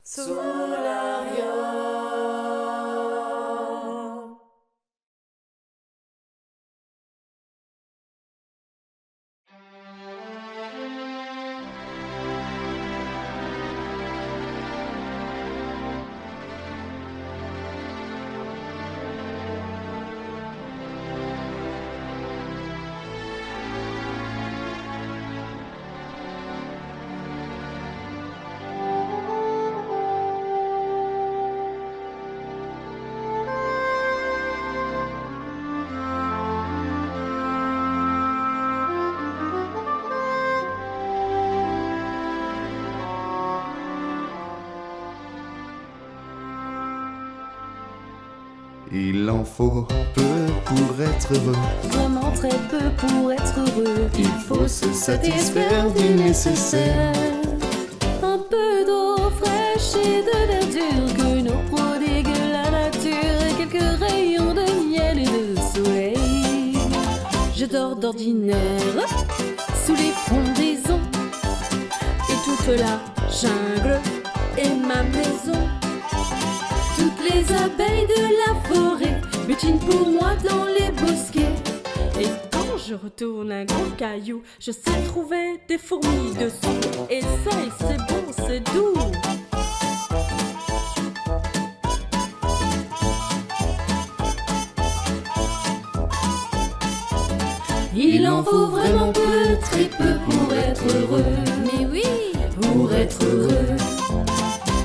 Solarium. Il en faut peu pour être heureux. Vraiment très peu pour être heureux. Il faut se satisfaire du nécessaire. Un peu d'eau fraîche et de verdure que nous prodigue la nature. Et quelques rayons de miel et de soleil. Je dors d'ordinaire sous les frondaisons. Et toute la jungle est ma maison. Toutes les abeilles de la forêt butinent pour moi dans les bosquets. Et quand je retourne un gros caillou, je sais trouver des fourmis dessous. Essaye, c'est bon, c'est doux. Il en faut vraiment peu, très peu pour être heureux. Mais oui, pour être heureux.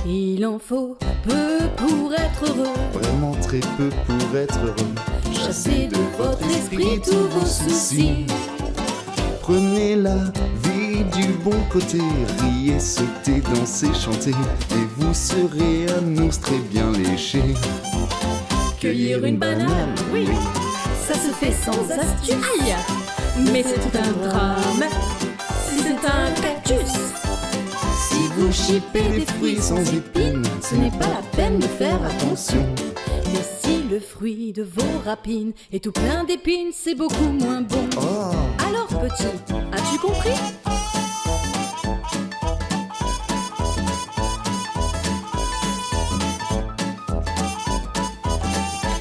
Il en faut peu pour être heureux. Vraiment très peu pour être heureux. Chassez de votre esprit tous vos soucis. Prenez la vie du bon côté. Riez, sautez, dansez, chantez. Et vous serez un ours très bien léché. Cueillir une banane, oui, ça se fait sans astuce. Aïe, mais c'est tout un drame si c'est un cactus. Si vous chipez des fruits sans épines, Ce n'est pas la peine de faire attention. attention. Mais si le fruit de vos rapines est tout plein d'épines, c'est beaucoup moins bon. Oh, Alors petit, as-tu compris?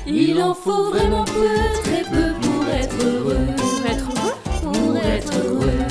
Il en faut vraiment peu, très peu pour être heureux. Pour être heureux? Pour être heureux.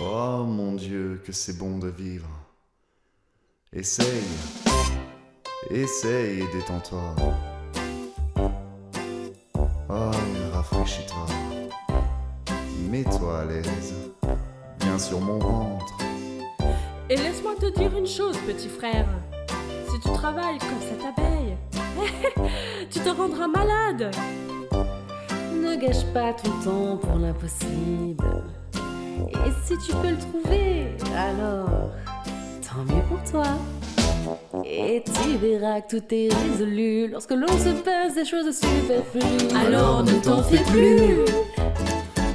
oh mon Dieu, que c'est bon de vivre. Essaye, essaye et détends-toi. Oh, rafraîchis-toi. Mets-toi à l'aise. Viens sur mon ventre. Et laisse-moi te dire une chose, petit frère. Si tu travailles comme cette abeille, tu te rendras malade. Ne gâche pas ton temps pour l'impossible. Et si tu peux le trouver, alors tant mieux pour toi. Et tu verras que tout est résolu lorsque l'on se passe des choses superflues. Alors ne t'en fais plus.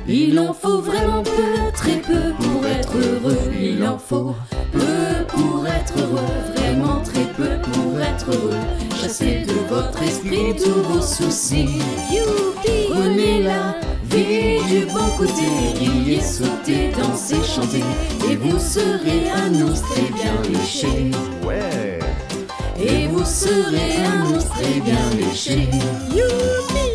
Il en faut vraiment peu, très peu pour être heureux. Il en faut peu pour être heureux, vraiment très peu pour être heureux. Chassez de votre esprit tous vos soucis. Youpi, prenez la vie du bon côté. Riez, sautez, dansez, chantez. Et vous serez un ours très bien léché. Ouais. Et vous serez un ours très bien léché. Youpi.